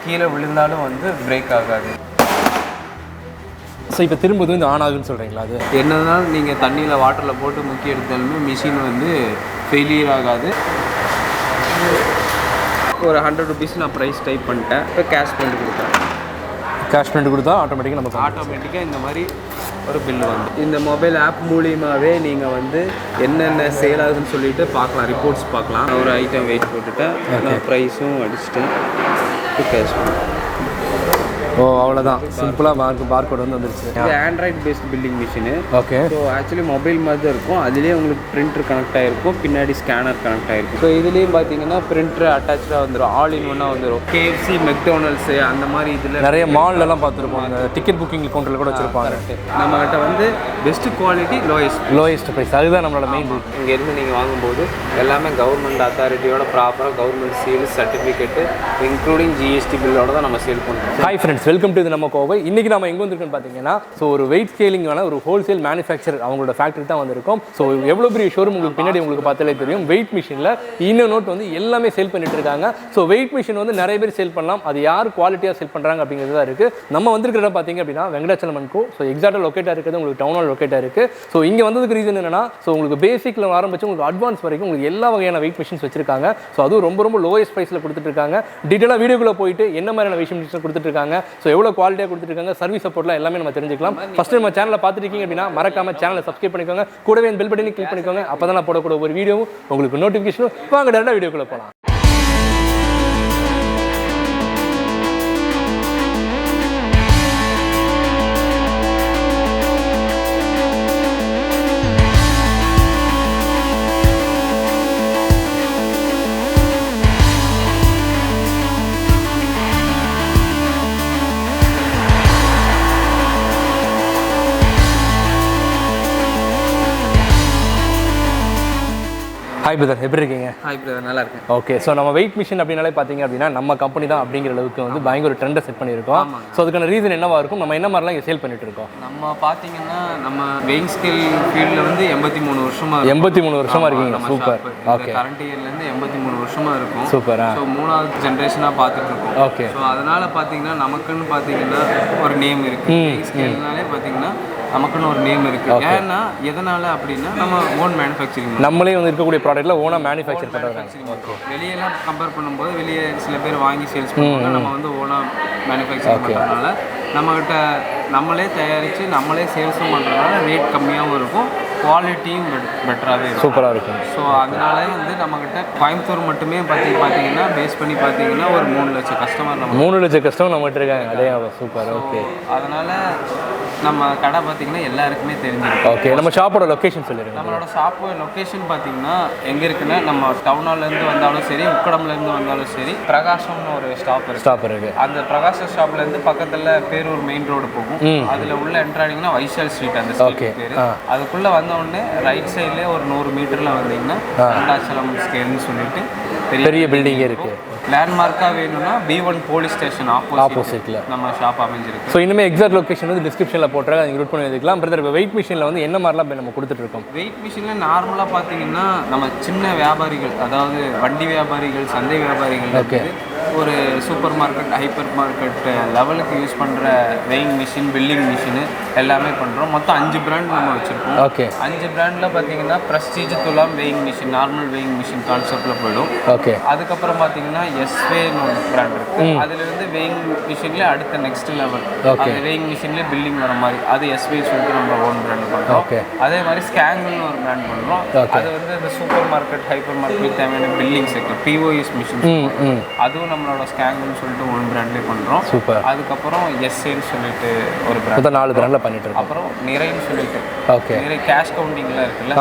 கீழே விழுந்தாலும் வந்து பிரேக் ஆகாது. ஸோ இப்போ திரும்ப வந்து ஆன் ஆகுன்னு சொல்கிறீங்களா? அது என்னதான் நீங்கள் தண்ணியில் வாட்டரில் போட்டு முக்கி எடுத்தாலுமே மிஷின் வந்து ஃபெயிலியர் ஆகாது. ஒரு 100 rupees நான் ப்ரைஸ் டைப் பண்ணிட்டேன். இப்போ கேஷ் பண்ணி கொடுக்குறேன். கேஷ் பண்ணி கொடுத்தா ஆட்டோமேட்டிக்காக நமக்கு ஆட்டோமேட்டிக்காக இந்த மாதிரி ஒரு பில்லு வந்து இந்த மொபைல் ஆப் மூலியமாகவே நீங்கள் வந்து என்னென்ன சேல் ஆகுதுன்னு சொல்லிட்டு பார்க்கலாம், ரிப்போர்ட்ஸ் பார்க்கலாம். ஒரு ஐட்டம் வெயிட் போட்டுட்டேன், நான் ப்ரைஸும் அடிச்சுட்டேன், கேஷ் பண்ணேன். ஓ அவ்வளோதான், சிம்பிளாக பார்கோட் வந்து வந்துருச்சு. இது android based billing machine. Okay. So actually mobile மாதிரி தான் இருக்கும். அதுலேயே உங்களுக்கு பிரிண்டர் கனெக்ட் ஆகிருக்கும், பின்னாடி ஸ்கேனர் கனெக்ட் ஆகிருக்கும். ஸோ இதுலேயும் பார்த்தீங்கன்னா பிரிண்டர் அட்டாச்சாக வந்துடும், ஆல் இன் ஒன்னாக வந்துடும். கேஎஃப்சி, மெக்டோனல்ஸு அந்த மாதிரி இதில் நிறைய மால்லலாம் பார்த்துருப்போம். அந்த டிக்கெட் புக்கிங் கவுண்டரில் கூட வச்சுருப்பாங்க. நம்மகிட்ட வந்து பெஸ்ட் குவாலிட்டி, லோயஸ்ட் ப்ரைஸ், அதுதான் நம்மளோட மெயின். இங்கேருந்து நீங்கள் வாங்கும்போது எல்லாமே கவர்மெண்ட் அத்தாரிட்டியோட ப்ராப்பராக government seal certificate including GST பில்லோட தான் நம்ம சேல் பண்ணுறோம். ஹாய் ஃப்ரெண்ட்ஸ், வெல்கம் டு நம்ம கோவை. இன்றைக்கி நம்ம எங்கே வந்திருக்கோன்னு பார்த்தீங்கன்னா, ஸோ ஒரு வெயிட் ஸ்கேலிங்கான ஒரு ஹோல்சேல் மேனுஃபேக்சர் அவங்களோட ஃபேக்ட்ரி தான் வந்திருக்கும். ஸோ எவ்வளோ பெரிய ஷோரூம் உங்களுக்கு பின்னாடி உங்களுக்கு பார்த்தாலே தெரியும். வெயிட் மிஷினில் இன்னும் நோட் வந்து எல்லாமே சேல் பண்ணிட்டு இருக்காங்க. ஸோ வெயிட் மிஷின் வந்து நிறைய பேர் சேல் பண்ணலாம், அது யார் குவாலிட்டியாக சேல் பண்ணுறாங்க அப்படிங்கிறது தான் இருக்குது. நம்ம வந்திருக்கிற பார்த்தீங்க அப்படின்னா வெங்கடாச்சலம் கோ. ஸோ எக்ஸாக்டாக லொக்கேட்டாக இருக்குது, உங்களுக்கு டவுன் ஹால் லொக்கேட்டாக இருக்குது. ஸோ இங்கே வந்ததுக்கு ரீசன் என்னன்னா, ஸோ உங்களுக்கு பேசிக்கில் ஆரம்பிச்சு உங்களுக்கு அட்வான்ஸ் வரைக்கும் உங்களுக்கு எல்லா வகையான வெயிட் மிஷின்ஸ் வச்சிருக்காங்க. ஸோ அதுவும் ரொம்ப ரொம்ப லோயஸ்ட் ப்ரைஸில் கொடுத்துட்டு இருக்காங்க. டீட்டெயிலாக வீடியோக்குள்ளே போயிட்டு என்ன மாதிரியான வெயிட் மிஷின் கொடுத்துட்டு இருக்காங்க, ஸோ எவ்வளோ குவாலிட்டியாக கொடுத்துருக்காங்க, சர்வீஸ் சப்போர்ட்லாம் எல்லாமே நம்ம தெரிஞ்சுக்கலாம். ஃபர்ஸ்ட் நம்ம சேனலை பார்த்துருக்கீங்க அப்படின்னா மறக்காம சேனலை சப்ஸ்கிரைப் பண்ணிக்கோங்க, கூடவே பெல் பட்டனை கிளிக் பண்ணிக்கோங்க. அப்போ தான் நான் போடக்கூடிய ஒரு வீடியோவும் உங்களுக்கு நோட்டிஃபிகேஷனும். வாங்க டேரக்டாக வீடியோக்குள்ளே போகலாம். ஹாய் பிரதர், எப்படி இருக்கீங்க? ஹாய் பிரதர், நல்லா இருக்கேன். ஓகே. ஸோ நம்ம வெயிட் மிஷின் அப்படின்னாலே பார்த்தீங்க அப்படின்னா நம்ம கம்பெனி தான் அப்படிங்கிற அளவுக்கு வந்து பயங்கர ஒரு ட்ரெண்டை செட் பண்ணியிருக்கோம். ஸோ அதுக்கான ரீசன் என்னவா இருக்கும், நம்ம என்ன மாதிரிலாம் இங்கே சேல் பண்ணிட்டு இருக்கோம்? நம்ம பார்த்தீங்கன்னா நம்ம வெயிங் ஸ்கேல் ஃபீல்டில் வந்து 83 வருஷமாக 83 வருஷமாக இருக்கீங்க. சூப்பர். ஓகே. கரண்ட் இயர்லேருந்து 83 வருஷமாக இருக்கும். சூப்பர். ஸோ 3வது ஜென்ரேஷனாக பார்த்துட்டு இருக்கோம். ஓகே. ஸோ அதனால் பார்த்தீங்கன்னா நமக்குன்னு பார்த்தீங்கன்னா ஒரு நேம் இருக்குது. வெயிங் ஸ்கேல்னாலே பார்த்தீங்கன்னா நமக்குன்னு ஒரு நேம் இருக்குது. ஏன்னா எதனால் அப்படின்னா நம்ம ஓன் மேனுஃபேக்சரிங், நம்மளே வந்து இருக்கக்கூடிய ப்ராடக்ட்டில் ஓனாக மேனுஃபேக்சர் பண்ணுறாங்க. வெளியெல்லாம் கம்பேர் பண்ணும்போது வெளியே சில பேர் வாங்கி சேல்ஸ் பண்ணுவாங்க, நம்ம வந்து ஓனாக மேனுஃபேக்சரிங் பண்ணுறதுனால நம்மகிட்ட நம்மளே தயாரித்து நம்மளே சேல்ஸும் பண்ணுறதுனால ரேட் கம்மியாகவும் இருக்கும், குவாலிட்டியும் பெட்டராகவே இருக்கும், சூப்பராக இருக்கும். ஸோ அதனால வந்து நம்மக்கிட்ட கோயம்புத்தூர் மட்டுமே பார்த்தீங்கன்னா பேஸ் பண்ணி பார்த்தீங்கன்னா ஒரு 3 லட்சம் கஸ்டமர், நம்ம 3 லட்சம் கஸ்டமர் நம்மகிட்ட இருக்காங்க. அதே சூப்பர். ஓகே. அதனால் நம்ம கடை பார்த்தீங்கன்னா எல்லாருக்குமே தெரிஞ்சிருக்கும். ஓகே. நம்ம ஷாப்போட லொக்கேஷன் சொல்லிடுங்க. நம்மளோட ஷாப்போட லொக்கேஷன் பார்த்தீங்கன்னா எங்கே இருக்குன்னா, நம்ம டவுன் ஹால்லேருந்து வந்தாலும் சரி, உக்கடம்லேருந்து வந்தாலும் சரி, பிரகாசம்னு ஒரு ஸ்டாப் இருக்குது. அந்த பிரகாசம் ஸ்டாப்லேருந்து பக்கத்தில் பேரூர் மெயின் ரோடு போகும். அதில் உள்ள என்ட்ரானிங்கன்னா வைசியால் ஸ்ட்ரீட் அந்த ஸ்ட்ரீட் பேர். அதுக்குள்ளே வந்த உடனே ரைட் சைட்லேயே ஒரு 100 மீட்டரில் வந்தீங்கன்னா வெங்கடாச்சலம் ஸ்கேல்னு சொல்லிட்டு பெரிய பில்டிங் இருக்குது. லேண்ட்மார்க்காக வேணும்னா B1 போலீஸ் ஸ்டேஷன் ஆப்போசிட்டில் நம்ம ஷாப் அமைஞ்சிருக்கு. ஸோ இனிமேல் எக்ஸாக்ட் லொக்கேஷன் வந்து டிஸ்கிரிப்ஷனில் போட்டுருக்காங்க, நீங்கள் நோட் பண்ணி வச்சுக்கலாம். பிரதர், இப்போ வெயிட் மிஷினில் வந்து என்ன மாதிரிலாம் நம்ம கொடுத்துட்ருக்கோம்? வெயிட் மிஷினில் நார்மலாக பார்த்தீங்கன்னா நம்ம சின்ன வியாபாரிகள், அதாவது வண்டி வியாபாரிகள், சந்தை வியாபாரிகள், ஒரு சூப்பர் மார்க்கெட், ஹைப்பர் மார்க்கெட் லெவலுக்கு யூஸ் பண்ணுற வெயிங் மிஷின், பில்லிங் மிஷினு எல்லாமே பண்ணுறோம். மொத்தம் 5 பிராண்ட் நம்ம வச்சுருக்கோம். ஓகே. 5 பிராண்டில் பார்த்தீங்கன்னா ப்ரெஸ்டீஜ் துலாம் weighing machine, normal weighing machine கான்செப்டில் போயிடும். ஓகே. அதுக்கப்புறம் பார்த்தீங்கன்னா எஸ்வேன்னு ஒரு பிராண்ட் இருக்குது. அதுலேருந்து வெயிங் மிஷின்லேயே அடுத்த நெக்ஸ்ட் லெவல், அது வெயிங் மிஷின்லேயே பில்லிங் வர மாதிரி, அது எஸ்வே சொல்லிட்டு நம்ம ஓன் பிராண்ட் பண்ணுறோம். ஓகே. அதே மாதிரி ஸ்கேங்கிள்னு ஒரு பிராண்ட் பண்ணுறோம். அது வந்து இந்த சூப்பர் மார்க்கெட், ஹைப்பர் மார்க்கெட் தேவையான பில்லிங் செக்டர், POS மிஷின், அதுவும் நம்மளோட ஸ்கேங்கிள்னு சொல்லிட்டு ஓன் பிராண்ட்லேயே பண்ணுறோம். சூப்பர். அதுக்கப்புறம் எஸ்ஏன்னு சொல்லிட்டு ஒரு பிராண்ட், 4 பிராண்டில் பண்ணிட்டு இருக்கோம். அப்புறம் நிறைன்னு சொல்லிட்டு, ஓகே, நிறைய கேஷ் கவுண்டிங்லாம் இருக்குல்ல,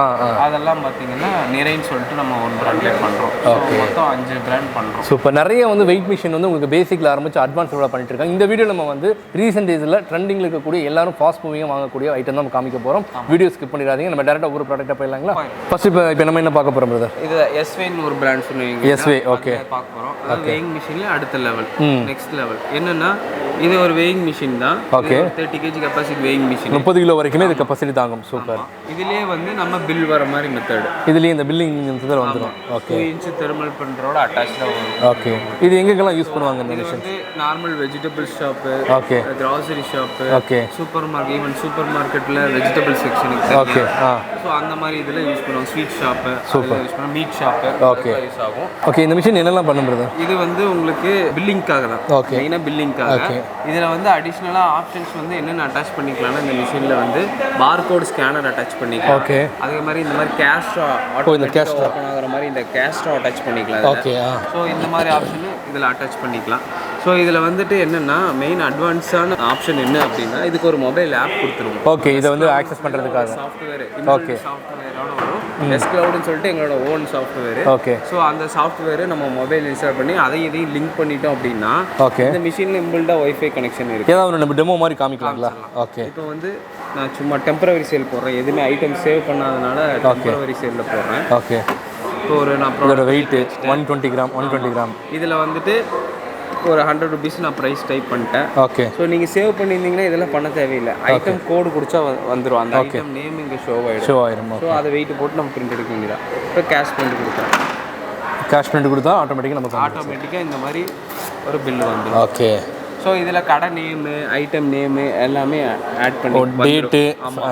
அதெல்லாம் பார்த்தீங்கன்னா நிறைன்னு சொல்லிட்டு நம்ம ஓன் பிராண்ட்லேயே பண்ணுறோம். மொத்தம் 5 பிராண்ட் பண்ணுறோம். சூப்பர். நிறைய வந்து வெயிட் மிஷின் வந்து உங்களுக்கு பேசிக்கில் ஆரம்பிச்சு அட்வான்ஸ் பண்ணிட்டு இருக்காங்க. இந்த வீடியோ நம்ம வந்து ரீசெண்ட் டேஸில் ட்ரெண்டிங்கில் இருக்கக்கூடிய எல்லாரும் ஃபாஸ்ட் மூவிங்காக வாங்கக்கூடிய ஐட்டம் தான் காமிக்க போகிறோம். வீடியோ ஸ்கிப் பண்ணிடாதீங்க. நம்ம டேரெக்டாக ஒரு ப்ராடக்டாக போயிடலாங்களா? ஃபர்ஸ்ட் இப்போ நம்ம என்ன பார்க்க போகிறோம் பிரதர்? இது எஸ்வேன்னு ஒரு பிராண்ட் சொல்லுவீங்க. எஸ்வே. ஓகே. பார்க்க போகிறோம். அது வெயிங் மிஷினில் அடுத்த லெவல், நெக்ஸ்ட் லெவல் என்னன்னா இது ஒரு weighing machine தான். Okay. 30 kg capacity weighing machine. 30 kilo வரைக்குமே இது கெபாசிட்டி தாங்கும். சூப்பர். இதுலயே வந்து நம்ம பில் வர மாதிரி மெத்தட். இதுலயே இந்த பில்லிங் மெத்தட் வந்துரும். ஓகே. 2 inch thermal printer-ஓட அட்டாச்டா வரும். ஓகே. இது எங்கெல்லாம் யூஸ் பண்ணுவாங்க இந்த மிஷின்? இது normal vegetable shop, okay, grocery shop, okay, super market, even super மார்க்கெட்ல வெஜிடபிள் செக்ஷனுக்கு. ஓகே. சோ அந்த மாதிரி இதுல யூஸ் பண்ணுவாங்க. Sweet shop, super. யூஸ் பண்ணுவாங்க. மீட் ஷாப், ஓகே, யூஸ் ஆகும். ஓகே. இந்த மிஷின் என்னெல்லாம் பண்ணுறது? இது வந்து உங்களுக்கு பில்லிங்காக தான். ஓகே. மெயினா பில்லிங்காக. ஓகே. இதுல வந்து அடிஷனலா ஆப்ஷன்ஸ் வந்து என்னென்ன அட்டாச் பண்ணிக்கலாம்னா இந்த மிஷின்ல வந்து பார்கோட் ஸ்கேனர் அட்டாச் பண்ணிக்கலாம். ஓகே. அதே மாதிரி இந்த மாதிரி கேஷ் ஆட்டோமேட்டிக்கா ஓபன் ஆகுற மாதிரி இந்த கேஷ் அட்டாச் பண்ணிக்கலாம். ஓகே. ஸோ இந்த மாதிரி ஆப்ஷன் இதில் அட்டாச் பண்ணிக்கலாம். ஸோ இதில் வந்துட்டு என்னென்னா மெயின் அட்வான்ஸான ஆப்ஷன் என்ன அப்படின்னா இதுக்கு ஒரு மொபைல் ஆப் கொடுத்துருவோம். ஓகே. இதை வந்து ஆக்சஸ் பண்ணுறதுக்காக சாஃப்ட்வேர். ஓகே. சாஃப்ட்வேரோட வரும். டெஸ்க் கிளவுட்னு சொல்லிட்டு எங்களோட ஓன் சாஃப்ட்வேர். ஓகே. ஸோ அந்த சாஃப்ட்வேர் நம்ம மொபைல் இன்ஸ்டால் பண்ணி இதையும் லிங்க் பண்ணிட்டோம் அப்படின்னா ஓகே இந்த மிஷினில் இம்பிள்டாக வைஃபை கனெக்ஷன் இருக்குது. ஏதாவது நம்ம டெமோ மாதிரி காமிக்கலாங்களா? ஓகே. இப்போ வந்து நான் சும்மா டெம்பரவரி சேல் போடுறேன். எதுவுமே ஐட்டம் சேவ் பண்ணாதனால டெம்பரவரி சேலில் போடுறேன். ஓகே. இப்போ ஒரு நான் இதோட வெயிட் 120 கிராம் 120 கிராம். இதில் வந்துட்டு ஒரு 100 rupees நான் ப்ரைஸ் டைப் பண்ணிட்டேன். ஓகே. ஸோ நீங்கள் சேவ் பண்ணியிருந்தீங்கன்னா இதெல்லாம் பண்ண தேவையில்லை. ஐட்டம் கோடு குடிச்சா வந்துடும். அந்த ஐட்டம் நேம் இங்கே ஷோ ஆகிடும். ஸோ அதை வெயிட் போட்டு நம்ம பிரிண்ட் எடுக்க வேண்டியதான். இப்போ கேஷ் பிரிண்ட் கொடுக்குறேன். கேஷ் பிரிண்ட் கொடுத்தா ஆட்டோமேட்டிக்காக இந்த மாதிரி ஒரு பில்லு வந்துடும். ஓகே. ஸோ இதில் கடை நேமு, ஐட்டம் நேமு எல்லாமே ஆட் பண்ணி டேட்டு,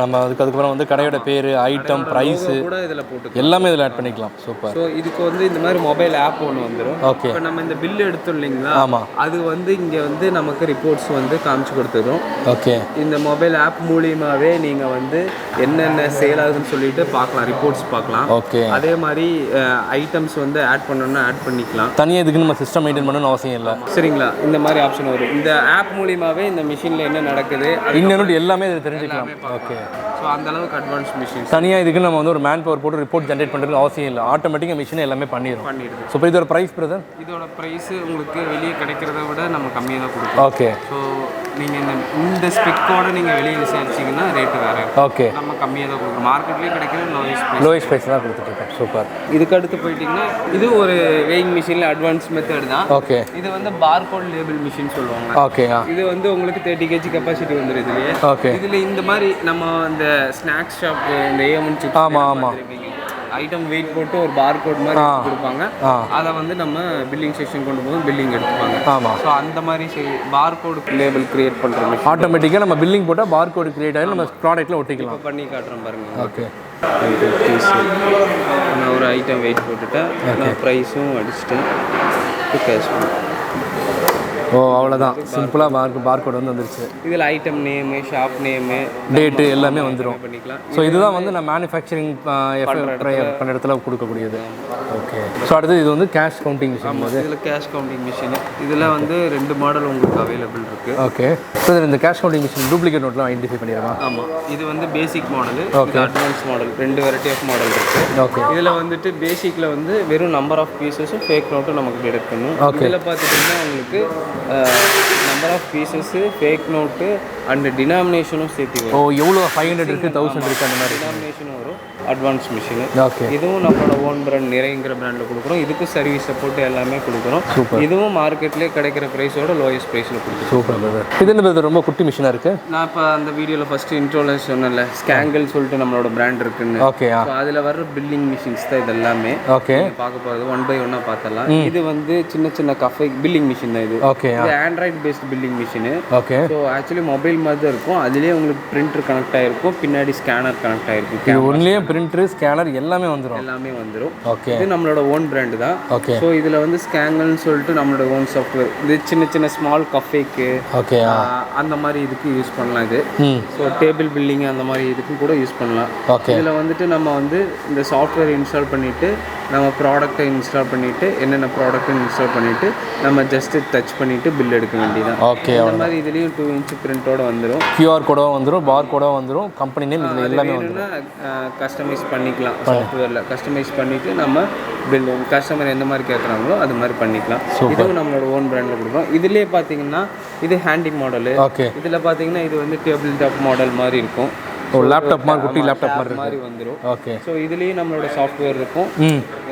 நம்ம அதுக்கப்புறம் வந்து கடையோட பேர், ஐட்டம், ப்ரைஸு கூட இதில் போட்டு எல்லாமே இதில் ஆட் பண்ணிக்கலாம். சூப்பர். ஸோ இதுக்கு வந்து இந்த மாதிரி மொபைல் ஆப் ஒன்று வந்துடும். ஓகே. இப்போ நம்ம இந்த பில்லு எடுத்தோம் இல்லைங்களா? ஆமாம். அது வந்து இங்கே வந்து நமக்கு ரிப்போர்ட்ஸ் வந்து காமிச்சு கொடுத்துடும். ஓகே. இந்த மொபைல் ஆப் மூலியமாகவே நீங்கள் வந்து என்னென்ன சேல் ஆகுதுன்னு சொல்லிட்டு பார்க்கலாம், ரிப்போர்ட்ஸ் பார்க்கலாம். ஓகே. அதே மாதிரி ஐட்டம்ஸ் வந்து ஆட் பண்ணணும்னா ஆட் பண்ணிக்கலாம். தனியாக இதுக்கு நம்ம சிஸ்டம் மெயின்டைன் பண்ணணும்னு அவசியம் இல்லை. சரிங்களா? இந்த மாதிரி ஆப்ஷன் வரும். இந்த ஆப் மூலியமாகவே இந்த மிஷினில் என்ன நடக்குது இன்னொன்று எல்லாமே இதில் தெரிஞ்சுக்கலாம். ஓகே. ஸோ அந்த அளவுக்கு அட்வான்ஸ் மிஷின். தனியாக இதுக்கு நம்ம வந்து ஒரு மேன் பவர் போட்டு ரிப்போர்ட் ஜென்ரேட் பண்ணுறது அவசியம் இல்லை. ஆட்டோமேட்டிக்காக மிஷின் எல்லாமே பண்ணிடுது. ஸோ இப்போ இதோட ப்ரைஸ் பிரதர்? இதோட ப்ரைஸ் உங்களுக்கு வெளியே கிடைக்கிறத விட நம்ம கம்மியாக தான் கொடுப்போம். ஓகே. ஸோ நீங்கள் இந்த ஸ்பெக்கோட நீங்கள் வெளியே விசாரிச்சிங்கன்னா ரேட்டு வேறு. ஓகே. நம்ம கம்மியாக தான் கொடுக்குறோம். மார்க்கெட்லேயே கிடைக்கிற லோயஸ்ட் ப்ரைஸ் தான் கொடுத்துட்ருக்கோம். சூப்பர். இதுக்கு அடுத்து போயிட்டிங்கன்னா இது ஒரு வெயிங் மிஷினில் அட்வான்ஸ் மெத்தட் தான். ஓகே. இது வந்து பார்கோட் லேபிள் மிஷின் சொல்லுவாங்க. ஓகே. இது வந்து உங்களுக்கு 30 kg கெப்பாசிட்டி வந்துடும் இதுலேயே. ஓகே. இதில் இந்த மாதிரி நம்ம இந்த ஸ்நாக்ஸ் ஷாப், இந்த ஏமன் சிப்ஸ், ஆமாம் ஐட்டம் வெயிட் போட்டு ஒரு பார்கோட் மாதிரி கொடுப்பாங்க. அதை வந்து நம்ம பில்லிங் செக்ஷன் கொண்டு போது பில்லிங் எடுத்துப்பாங்க. ஆமாம். ஸோ அந்த மாதிரி பார்கோட் லேபிள் கிரியேட் பண்ணுறோம். ஆட்டோமேட்டிக்காக நம்ம பில்லிங் போட்டால் பார்கோட் கிரியேட் ஆகி நம்ம ப்ராடக்ட்டில் ஒட்டிக்கலாம். இப்போ பண்ணி காட்டுறோம் பாருங்கள். ஓகே. நான் ஒரு ஐட்டம் வெயிட் போட்டுட்டேன். நான் ப்ரைஸும் அடிச்சுட்டேன். கேஷ் ஓ அவ்வளோதான். சிம்பிளாக பார்கோட் வந்து வந்துருச்சு. இதில் item name, shop name, date எல்லாமே வந்துடும். பண்ணிக்கலாம். ஸோ இதுதான் வந்து நான் மேனுஃபேக்சரிங் பண்ணுற இடத்துல கொடுக்கக்கூடியது. ஓகே. ஸோ அடுத்தது இது வந்து கேஷ் கவுண்டிங் மிஷின். இதில் கேஷ் கவுண்டிங் மிஷின். இதில் வந்து 2 மாடல் உங்களுக்கு அவைலபிள் இருக்குது. ஓகே. ஸோ இந்த கேஷ் கவுண்டிங் மிஷின் டூப்ளிகேட் நோட்லாம் ஐடென்டிஃபை பண்ணிடலாம். ஆமாம். இது வந்து basic model, advance model, 2 variety of model இருக்குது. ஓகே. இதில் வந்துட்டு பேசிக்கில் வந்து வெறும் நம்பர் ஆஃப் பீசஸும் ஃபேக் நோட்டும் நமக்கு டிடெக்ட் பண்ணும். இதில் பார்த்துட்டிங்கன்னா உங்களுக்கு number of pieces, fake note and டினாமினேஷனும் சேர்த்து வரும். ஓ எவ்வளோ 500 இருக்குது, 1000 இருக்குது, அந்த மாதிரி டினாமினேஷனும் வரும். Advance machine. ஓகே. இதுவும் நம்மளோட ஓன் பிராண்ட் நிறைங்கிற பிராண்டில் கொடுக்குறோம். இதுக்கு சர்வீஸ் சப்போர்ட் எல்லாமே கொடுக்குறோம். சூப்பர். இதுவும் மார்க்கெட்லேயே கிடைக்கிற ப்ரைஸோட லோயஸ்ட் ப்ரைஸில் கொடுக்குறோம். Super brother. இது என்ன பிரதர் ரொம்ப குட்டி மிஷினாக இருக்குது? நான் இப்போ அந்த வீடியோவில் ஃபஸ்ட்டு இன்ட்ரோல சொன்னேன்ல, ஸ்கேங்கல் சொல்லிட்டு நம்மளோட பிராண்ட் இருக்குன்னு. ஓகே. அதில் வர்ற பில்லிங் மிஷின்ஸ் தான் இது எல்லாமே. ஓகே. பார்க்க போகிறது 1 by 1 பார்த்தலாம். இது வந்து சின்ன சின்ன கஃபே பில்லிங் மிஷின் தான் இது. ஓகே. இது android based billing machine. Okay. So actually mobile மாதிரி தான் இருக்கும். அதுலேயே உங்களுக்கு பிரிண்டர் கனெக்ட் ஆகிருக்கும், பின்னாடி ஸ்கேனர் கனெக்ட் ஆகிருக்கும். இது ஒன்லேயே பிரிண்டர், ஸ்கேனர் எல்லாமே வந்துடும். ஓகே. இது நம்மளோட ஓன் பிராண்டு தான். ஓகே. ஸோ இதில் வந்து ஸ்கேங்கல்னு சொல்லிட்டு நம்மளோட ஓன் சாஃப்ட்வேர். இது சின்ன சின்ன ஸ்மால் கஃபேக்கு, ஓகே, அந்த மாதிரி இதுக்கு யூஸ் பண்ணலாம். இது ஸோ டேபிள் பில்லிங் அந்த மாதிரி இதுக்கும் கூட யூஸ் பண்ணலாம். ஓகே. இதில் வந்துட்டு நம்ம வந்து இந்த சாஃப்ட்வேர் இன்ஸ்டால் பண்ணிவிட்டு நம்ம ப்ராடக்ட்டை இன்ஸ்டால் பண்ணிவிட்டு என்னென்ன ப்ராடக்ட்டும் இன்ஸ்டால் பண்ணிவிட்டு நம்ம ஜஸ்ட்டு டச் பண்ணிவிட்டு பில் எடுக்க வேண்டியதான். ஓகே. அந்த மாதிரி இதுலேயும் 2 inch பிரிண்டோட வந்துடும். QR கோடும் வந்துடும், பார் கோடும் வந்துடும், கம்பெனி நேம் இதில் எல்லாமே வந்துடும். கஸ்டமைஸ் பண்ணிக்கலாம். சாஃப்ட்வேரில் கஸ்டமைஸ் பண்ணிவிட்டு நம்ம பில் கஸ்டமர் எந்த மாதிரி கேட்குறாங்களோ அது மாதிரி பண்ணிக்கலாம். இதுவும் நம்மளோட ஓன் பிராண்டில் கொடுக்குறோம். இதுலேயே பார்த்தீங்கன்னா இது ஹேண்டி மாடலு. ஓகே. இதில் பார்த்தீங்கன்னா இது வந்து டேபிள் டாப் மாடல் மாதிரி இருக்கும். லேப்டாப் மாதிரி, குட்டி லேப்டாப் மாதிரி வந்துடும். ஓகே. ஸோ இதுலேயும் நம்மளோட சாஃப்ட்வேர் இருக்கும்.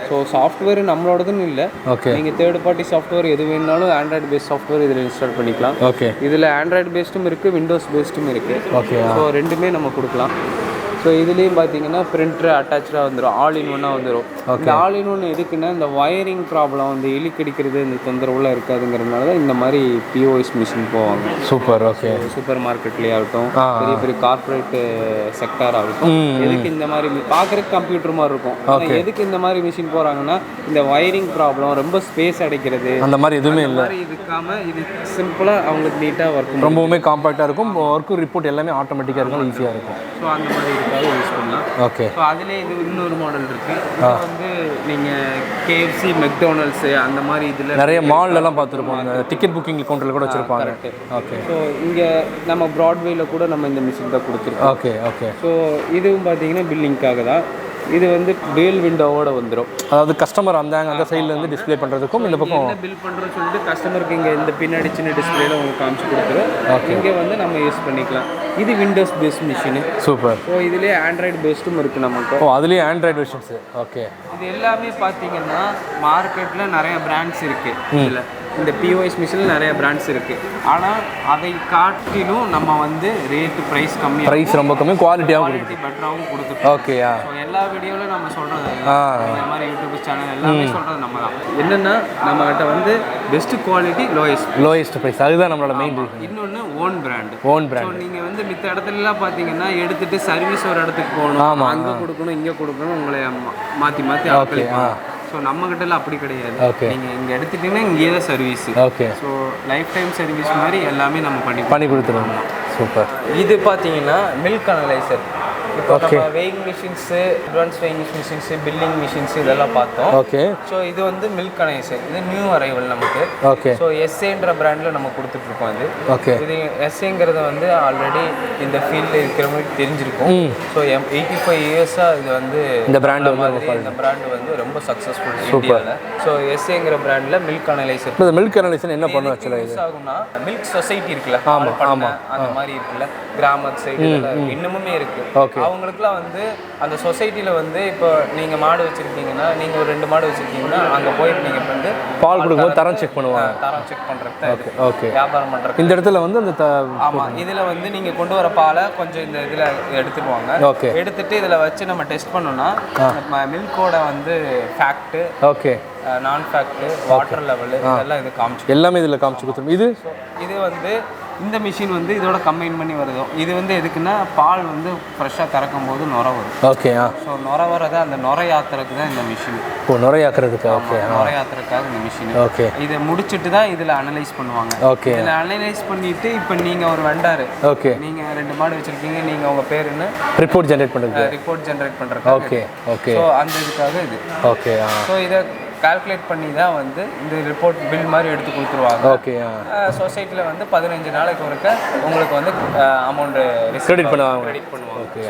ஸோ ஸோ சாஃப்ட்வேர் நம்மளோடதுன்னு இல்லை. ஓகே. நீங்கள் தேர்ட் பார்ட்டி சாஃப்ட்வேர் எது வேணாலும் ஆண்ட்ராய்டு பேஸ்ட் சாஃப்ட்வேர் இதில் இன்ஸ்டால் பண்ணிக்கலாம். ஓகே. இதில் ஆண்ட்ராய்டு பேஸ்ட்டும் இருக்குது, விண்டோஸ் பேஸ்ட்டும் இருக்குது. ஓகே. ஸோ ரெண்டுமே நம்ம கொடுக்கலாம். ஸோ இதுலேயும் பார்த்தீங்கன்னா பிரிண்டர் அட்டாச்சாக வந்துடும், ஆல் இன் ஒன்னாக வந்துடும். இந்த ஆல் இன் ஒன் எதுக்குன்னா இந்த வயரிங் ப்ராப்ளம் வந்து இழுக்கடிக்கிறது இந்த தொந்தரவுலாம் இருக்காதுங்கிறதுனால தான் இந்த மாதிரி பிஓஎஸ் மிஷின் போவாங்க. சூப்பர். ஓகே. சூப்பர் மார்க்கெட்லேயே ஆகட்டும், பெரிய பெரிய கார்பரேட் செக்டார் ஆகட்டும், எதுக்கு இந்த மாதிரி பார்க்குறதுக்கு கம்ப்யூட்டர் மாதிரி இருக்கும். ஆனால் எதுக்கு இந்த மாதிரி மிஷின் போகிறாங்கன்னா இந்த வயரிங் ப்ராப்ளம், ரொம்ப ஸ்பேஸ் அடைக்கிறது, அந்த மாதிரி எதுவுமே இல்லை. இருக்காமல் இது சிம்பிளாக அவங்களுக்கு நீட்டாக ஒர்க், ரொம்பவுமே காம்பாக்டாக இருக்கும். ஒர்க்கு ரிப்போர்ட் எல்லாமே ஆட்டோமேட்டிக்காக இருக்கும், ஈஸியாக இருக்கும். ஸோ அந்த மாதிரி யூஸ் பண்ணலாம். ஓகே. ஸோ அதிலே இது இன்னொரு மாடல் இருக்குது. இது வந்து நீங்கள் கேஎஃப்சி, மெக்டொனால்ட்ஸு அந்த மாதிரி இதில் நிறைய மால்லலாம் பார்த்துருப்போம். அந்த டிக்கெட் புக்கிங் கவுண்டரில் கூட வச்சுருப்பாங்க. ஓகே. ஸோ இங்கே நம்ம ப்ராட்வேயில் கூட நம்ம இந்த மிஷின் தான் கொடுத்துருக்கோம். ஓகே. ஓகே. ஸோ இதுவும் பார்த்தீங்கன்னா பில்லிங்காக தான். இது வந்து டேல் விண்டோவோட வந்துடும். அதாவது கஸ்டமர் அந்த சைட்லேருந்து டிஸ்பிளே பண்ணுறதுக்கும் இந்த பக்கம் என்ன பில் பண்ணுறோன்னு சொல்லிட்டு கஸ்டமருக்கு இங்கே இந்த பின்னாடி சின்ன டிஸ்பிளேல உங்களுக்கு காமிச்சு கொடுத்துரும். இங்கே வந்து நம்ம யூஸ் பண்ணிக்கலாம். இது windows based machine. Super. So இதுலேயே ஆண்ட்ராய்டு பேஸ்ட்டும் இருக்குது நமக்கு. அதுலேயே ஆண்ட்ராய்டு வெர்ஷன்ஸு. ஓகே. இது எல்லாமே பார்த்தீங்கன்னா மார்க்கெட்டில் நிறைய பிராண்ட்ஸ் இருக்குது. இதில் இந்த பிஓஎஸ் மிஷினில் நிறைய பிராண்ட்ஸ் இருக்குது. ஆனால் அதை காட்டிலும் நம்ம வந்து ரேட்டு ப்ரைஸ் கம்மி, ப்ரைஸ் ரொம்ப கம்மி, குவாலிட்டியாகவும் பெட்டராகவும் கொடுத்துருக்கோம். ஓகேயா. ஸோ எல்லா வீடியோவிலும் நம்ம சொல்கிறது இந்த மாதிரி யூடியூப் சேனல் எல்லாமே சொல்கிறது நம்ம தான். என்னென்னா நம்மகிட்ட வந்து பெஸ்ட் குவாலிட்டி, லோயஸ்ட் ப்ரைஸ், அதுதான் நம்மளோட மெயின் ரீசன். இன்னொன்று ஓன் பிராண்டு. ஸோ நீங்கள் வந்து மித்த இடத்துலலாம் பார்த்தீங்கன்னா எடுத்துகிட்டு சர்வீஸ் ஒரு இடத்துக்கு போகணும், அங்கே கொடுக்கணும், இங்கே கொடுக்கணும், உங்களை மாற்றி மாற்றி. ஸோ நம்மகிட்டலாம் அப்படி கிடையாது. நீங்கள் இங்கே எடுத்துட்டீங்கன்னா இங்கேயே தான் service. Okay. So life time service மாதிரி எல்லாமே நம்ம பண்ணி கொடுத்துருவோம். சூப்பர். இது பார்த்தீங்கன்னா மில்க் அனலைசர். இப்போ நம்ம weighing machines, advance weighing machines, billing machines இதெல்லாம் பார்த்தோம். ஓகே. ஸோ இது வந்து மில்க் அனலைசர். இது நியூ அரைவல் நமக்கு. ஓகே. ஸோ எஸ்ஏன்ற பிராண்டில் நம்ம கொடுத்துட்ருக்கோம். இது ஓகே. இது எஸ்ஏங்கிறது வந்து ஆல்ரெடி இந்த ஃபீல்டில் இருக்கிறவங்களுக்கு தெரிஞ்சிருக்கும். ஸோ 85 இயர்ஸாக இது வந்து இந்த பிராண்டு வந்து ரொம்ப சக்ஸஸ்ஃபுல் இந்தியாவில். ஸோ எஸ்ஏங்கிற பிராண்டில் மில்க் அனலைசர். இந்த மில்க் அனலைசர் என்ன பண்ணும் ஆக்சுவலாக? யூஸ் ஆகும்னா மில்க் சொசைட்டி இருக்குல்ல, அந்த மாதிரி இருக்குல்ல, கிராம சைடு இன்னமுமே இருக்குது. ஓகே. அவங்களுக்குலாம் வந்து அந்த சொசைட்டியில் வந்து இப்போ நீங்கள் மாடு வச்சுருக்கீங்கன்னா, நீங்கள் ஒரு 2 மாடு வச்சுருக்கீங்கன்னா அங்கே போயிட்டு நீங்கள் வந்து பால் கொடுக்கும்போது தரம் செக் பண்ணுவாங்க. தரம் செக் பண்ணுறது. ஓகே. வியாபாரம் பண்ணுறது இந்த இடத்துல வந்து அந்த ஆமாம், இதில் வந்து நீங்கள் கொண்டு வர பாலை கொஞ்சம் இந்த இதில் எடுத்துக்குவாங்க. ஓகே. எடுத்துகிட்டு இதில் வச்சு நம்ம டெஸ்ட் பண்ணோன்னா மில்கோட வந்து ஃபேக்ட்டு, ஓகே, நான் ஃபேக்ட்டு, வாட்டர் லெவலு இதெல்லாம் இது காமிச்சு எல்லாமே இதில் காமிச்சு கொடுத்துரும். இது வந்து இந்த மிஷின் வந்து இதோட கம்பைன் பண்ணி வருது. இது வந்து எதுக்குன்னா பால் வந்து ஃப்ரெஷ்ஷாக கறக்கும் போது நுர வரும். ஓகே. ஸோ நுர வரதை அந்த நுர யாத்திரக்கு தான் இந்த மிஷின். நுரையாக்குறதுக்கு. ஓகே. நுரையாத்திரக்காக இந்த மிஷின். ஓகே. இதை முடிச்சுட்டு தான் இதில் அனலைஸ் பண்ணுவாங்க. ஓகே. இதில் அனலைஸ் பண்ணிட்டு இப்போ நீங்கள் ஒரு வெண்டாரு, ஓகே, நீங்கள் 2 மாடு வச்சுருக்கீங்க, நீங்கள் உங்கள் பேருன்னு ரிப்போர்ட் ஜென்ரேட் பண்ணுறது. ஓகே. ஓகே. ஸோ அந்த இதுக்காக இது. ஓகே. ஸோ இதை கால்குலேட் பண்ணி தான் வந்து இந்த ரிப்போர்ட் பில் மாதிரி எடுத்து கொடுத்துருவாங்க. ஓகே. சொசைட்டியில் வந்து 15 நாளைக்கு ஒருக்க உங்களுக்கு வந்து அமௌண்ட்டு கிரெடிட் பண்ணுவாங்க. ஓகே.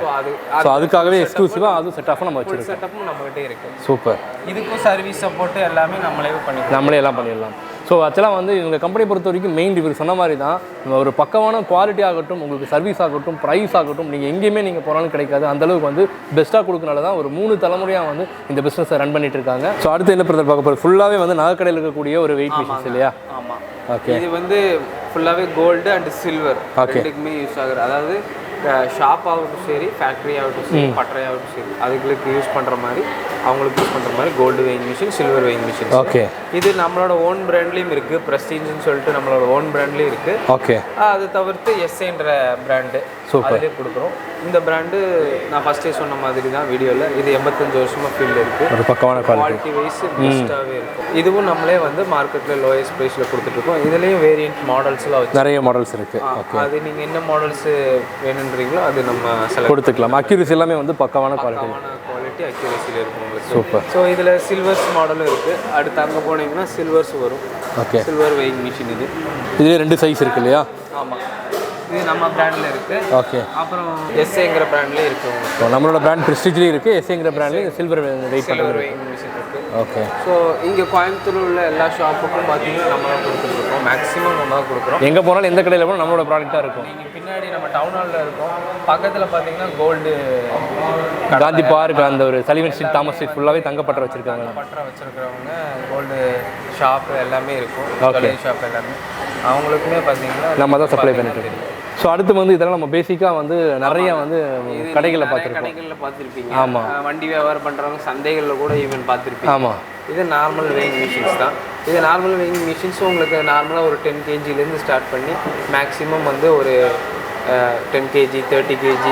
ஸோ அதுக்காகவே எக்ஸ்க்ளூசிவாக அதுவும் செட் ஆஃப் நம்ம வச்சுருக்கோம். செட்டப்பும் நம்மகிட்டே இருக்குது. சூப்பர். இதுக்கும் சர்வீஸ் சப்போர்ட்டு எல்லாமே நம்மளே எல்லாம் பண்ணிடலாம். ஸோ ஆக்சுவலாக வந்து இவங்க கம்பெனி பொறுத்த வரைக்கும் மெயின் இவர் சொன்ன மாதிரி தான், ஒரு பக்கமான குவாலிட்டி ஆகட்டும், உங்களுக்கு சர்வீஸ் ஆகட்டும், ப்ரைஸ் ஆகட்டும், நீங்கள் எங்கேயுமே நீங்கள் போனாலும் கிடைக்காது. அந்தளவுக்கு வந்து பெஸ்ட்டாக கொடுக்கனால தான் ஒரு 3 தலைமுறையாக வந்து இந்த பிஸ்னஸை ரன் பண்ணிட்டு இருக்காங்க. ஸோ அடுத்து என்ன பிரதர் பார்க்க போகிறோம்? ஃபுல்லாகவே வந்து நகைக்கடையில் இருக்கக்கூடிய ஒரு வெயிட் மிஷின்ஸ் இல்லையா? ஆமாம். ஓகே. இது வந்து ஃபுல்லாகவே கோல்டு அண்ட் சில்வர் ரெண்டுக்குமே யூஸ் ஆகுது. அதாவது ஷாப் ஆகட்டும் சரி, ஃபேக்ட்ரி ஆகட்டும் சரி, பட்டறை ஆகட்டும் சரி, அதுங்களுக்கு யூஸ் பண்ணுற மாதிரி, அவங்களுக்கு யூஸ் பண்ணுற மாதிரி gold weighing machine, silver weighing machine. Okay. இது நம்மளோட ஓன் பிராண்ட்லேயும் இருக்குது, ப்ரெஸ்டீஜ்னு சொல்லிட்டு நம்மளோட ஓன் பிராண்ட்லேயும் இருக்குது. ஓகே. அது தவிர்த்து எஸ்ஏன்ற பிராண்டு அதிலே கொடுக்குறோம். இந்த பிராண்டு நான் ஃபஸ்ட்டே சொன்ன மாதிரி தான் வீடியோவில், இது 85 வருஷமாக ஃபீல்டில் இருக்குது. ஒரு பக்கமான குவாலிட்டி வைஸ் பெஸ்ட்டாகவே இருக்கும். இதுவும் நம்மளே வந்து மார்க்கெட்டில் லோயஸ்ட் ப்ரைஸில் கொடுத்துட்ருக்கோம். இதுலேயும் வேரியன்ட் மாடல்ஸ்லாம் வச்சு நிறைய மாடல்ஸ் இருக்குது. அது நீங்கள் என்ன மாடல்ஸு வேணுன்றீங்களோ அது நம்ம செலக்ட் கொடுத்துக்கலாம். அக்யூரசி எல்லாமே வந்து பக்கமான குவாலிட்டி அக்யூரசியில் இருக்கும் உங்களுக்கு. சூப்பர். ஸோ இதில் சில்வர்ஸ் மாடலும் இருக்குது. அடுத்து அங்கே போனீங்கன்னா சில்வர்ஸ் வரும். ஓகே. சில்வர் வெயிங் மிஷின் இது. இதுலேயே 2 சைஸ் இருக்கு இல்லையா? ஆமாம். இது நம்ம பிராண்டில் இருக்குது. ஓகே. அப்புறம் எஸ்ஏங்கிற பிராண்ட்லேயே இருக்குது உங்களுக்கு. ஸோ நம்மளோட பிராண்ட் ப்ரெஸ்டீஜ்லேயும் இருக்குது, எஸ்ஏங்கிற பிராண்ட்லேயும் சில்வர் வெயிட் பண்ணுறது. மிஷின் இருக்குது. ஓகே. ஸோ இங்கே கோயம்புத்தூர் உள்ள எல்லா ஷாப்புக்கும் பார்த்தீங்கன்னா நம்ம தான் கொடுத்துருக்கோம். மேக்ஸிமம் நம்ம தான் கொடுக்குறோம். எங்கே போனாலும் எந்த கடையில் போனாலும் நம்மளோட ப்ராடக்டாக இருக்கும். நீங்கள் பின்னாடி நம்ம டவுன் ஹாலில் இருக்கோம், பக்கத்தில் பார்த்தீங்கன்னா கோல்டு காந்தி பார்க், அந்த ஒரு சலிவன் ஸ்ட்ரீட், தாமஸ் ஸ்ட்ரீட் ஃபுல்லாகவே தங்கப்பற்ற வச்சுருக்காங்க. பற்ற வச்சுருக்கிறவங்க கோல்டு ஷாப் எல்லாமே இருக்கும். ஓகே. ஷாப் எல்லாமே அவங்களுக்குமே பார்த்தீங்கன்னா நம்ம தான் சப்ளை பண்ணிட்டு இருக்கோம். ஸோ அடுத்து வந்து இதெல்லாம் நம்ம பேசிக்காக வந்து நிறைய வந்து கடைகளில் பார்த்துருப்பீங்க. ஆமாம். வண்டி வியாபாரம் பண்ணுறவங்க சந்தைகளில் கூட ஈவன் பார்த்துருப்பீங்க. ஆமாம். இது நார்மல் வெயிங் மிஷின்ஸ் தான். இது நார்மல் வெயிங் மிஷின்ஸும் உங்களுக்கு நார்மலாக ஒரு 10 kgலேருந்து ஸ்டார்ட் பண்ணி மேக்ஸிமம் வந்து ஒரு 10 kg, 30 kg,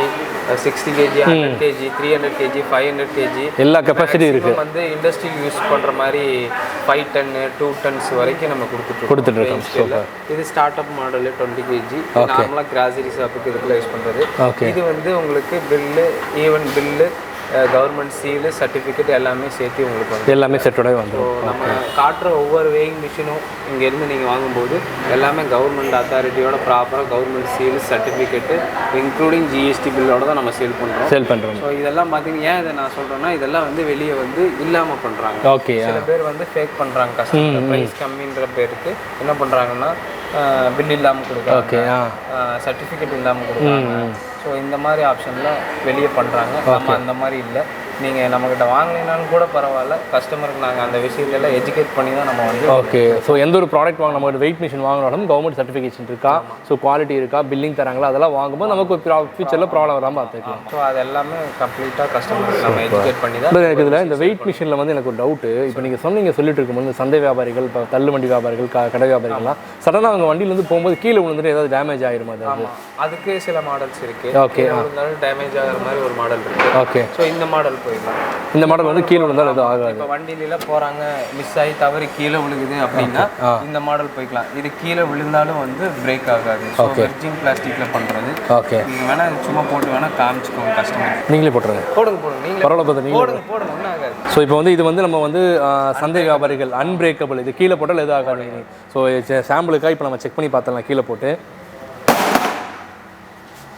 60 kg, 100 kg, 300 kg, 500 kg எல்லா கெப்பாசிட்டி இருக்கு. வந்து இண்டஸ்ட்ரி யூஸ் பண்ற மாதிரி 5 டன் 2 டன்ஸ் வரைக்கும் நம்ம கொடுத்துட்டு இருக்கோம். இது ஸ்டார்ட் அப் மாடல் 20 kg. நார்மலா கிராசரி ஷாப்புக்கு இதுக்குள்ள யூஸ் பண்றது. இது வந்து உங்களுக்கு bill, even bill, government seal, certificate எல்லாமே சேர்த்து உங்களுக்கு வந்து எல்லாமே செட்டோட வந்துடும். நம்ம காட்டுற ஒவ்வொரு வேயிங் மிஷினும் இங்கேருந்து நீங்கள் வாங்கும்போது எல்லாமே கவர்மெண்ட் அத்தாரிட்டியோட ப்ராப்பராக government seal, certificate including GST பில்லோட தான் நம்ம சேல் பண்ணுறோம். ஸோ இதெல்லாம் பார்த்தீங்கன்னா ஏன் இதை நான் சொல்கிறேன்னா, இதெல்லாம் வந்து வெளியே வந்து இல்லாமல் பண்ணுறாங்க. ஓகே. சில பேர் வந்து ஃபேக் பண்ணுறாங்க. கஸ்டமர் ப்ரைஸ் கம்மின்ற பேருக்கு என்ன பண்ணுறாங்கன்னா பில் இல்லாமல் கொடுக்குறாங்க, சர்டிஃபிகேட் இல்லாமல் கொடுக்குறாங்க. ஸோ இந்த மாதிரி ஆப்ஷன்லாம் வெளியே பண்ணுறாங்க. நம்ம அந்த மாதிரி இல்லை. நீங்கள் நம்மக்கிட்ட வாங்கினாலும் கூட பரவாயில்ல, கஸ்டமருக்கு நாங்கள் அந்த விஷயத்தெல்லாம் எஜுகேட் பண்ணி தான் நம்ம வந்து. ஓகே. ஸோ எந்த ஒரு ப்ராடக்ட் வாங்க, நம்ம வெயிட் மிஷின் வாங்கினாலும் கவர்மெண்ட் சர்டிஃபிகேஷன் இருக்கா, ஸோ குவாலிட்டி இருக்கா, பில்லிங் தராங்களா, அதெல்லாம் வாங்கும்போது நமக்கு ஃபியூச்சரில் ப்ராப்ளம் வராமல் பார்த்துக்கலாம். ஸோ அது எல்லாமே கம்ப்ளீட்டாக கஸ்டமருக்கு நம்ம எஜுகேட் பண்ணி தான். எனக்கு இதில் இந்த வெயிட் மிஷினில் வந்து எனக்கு ஒரு டவுட்டு. இப்போ நீங்கள் சொல்லிட்டு இருக்கும்போது சந்தை வியாபாரிகள், இப்போ தள்ளு வண்டி வியாபாரிகள், கடை வியாபாரிகள்லாம் சடனாக அவங்க வண்டியிலேருந்து போகும்போது கீழே விழுந்துட்டு ஏதாவது டேமேஜ் ஆகிருமா? அதுக்கு சில மாடல்ஸ் இருக்குது. ஓகே. இருந்தாலும் டேமேஜ் ஆகிற மாதிரி ஒரு மாடல் இருக்குது. ஓகே. ஸோ இந்த மாடல் போயிடலாம். இந்த மாடல் வந்து கீழே விழுந்தாலும் எதுவும் ஆகாது. இப்போ வண்டியில போகிறாங்க, மிஸ் ஆகி தவறி கீழே விழுகுது அப்படின்னா இந்த மாடல் போய்க்கலாம். இது கீழே விழுந்தாலும் வந்து பிரேக் ஆகாது. வெர்ஜின் பிளாஸ்டிக்கில் பண்ணுறது. ஓகே. நீங்கள் வேணால் சும்மா போட்டு வேணால் காமிச்சிக்கோங்க கஸ்டமர். நீங்களே போட்டுருங்க. போடுங்க நீங்கள் பரவாயில்ல பார்த்து நீங்கள் போடுங்க ஒன்றும் ஆகாது. ஸோ இப்போ வந்து இது வந்து நம்ம வந்து சந்தை வியாபாரிகள் அன்பிரேக்கபிள், இது கீழே போட்டால் எதுவும் ஆகாது. ஸோ சாம்பிளுக்காக இப்போ நம்ம செக் பண்ணி பார்த்தலாம் கீழே போட்டு.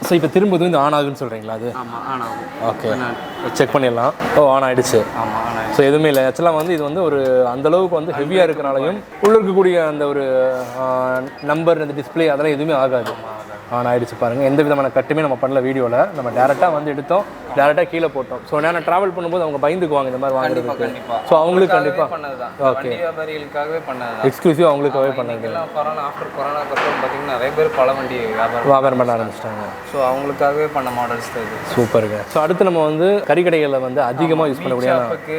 ஸோ இப்போ திரும்பவும் இந்த ஆன் ஆகுன்னு சொல்கிறீங்களா? அது ஆமாம், ஆன் ஆகும். ஓகே, செக் பண்ணிடலாம். ஆன் ஆகிடுச்சு. ஆமாம், ஆன் ஆகிடுச்சு. ஸோ எதுவுமே இல்லை. ஆக்சுவலாக வந்து இது வந்து ஒரு அந்தளவுக்கு வந்து ஹெவியாக இருக்கிறனாலையும் உள்ள இருக்கக்கூடிய அந்த ஒரு நம்பர், அந்த டிஸ்பிளே அதெல்லாம் எதுவுமே ஆகாது. ஆன் ஆகிடுச்சு பாருங்கள். எந்த விதமான கட்டுமே நம்ம பண்ணல வீடியோவில். நம்ம டேரெக்டாக வந்து எடுத்தோம், டேரெக்டாக கீழே போட்டோம். ஸோ நான் ட்ராவல் பண்ணும்போது அவங்க பயந்துக்குவாங்க இந்த மாதிரி வாங்குறதுக்கு. ஸோ அவங்களுக்கு கண்டிப்பாக ஓகே, வியாபாரிகளுக்காகவே பண்ணது, எக்ஸ்க்ளூசிவ் அவங்களுக்காகவே பண்ணது. கொரோனா ஆஃப்டர் கொரோனாக்கு அப்புறம் பார்த்தீங்கன்னா நிறைய பேர் பல வண்டி வியாபாரம் பண்ண ஆரம்பிச்சிட்டாங்க. ஸோ அவங்களுக்காகவே பண்ண மாடல்ஸ் தான் இது. சூப்பருங்க. ஸோ அடுத்து நம்ம வந்து கறிக்கடைகளில் வந்து அதிகமாக யூஸ் பண்ணக்கூடிய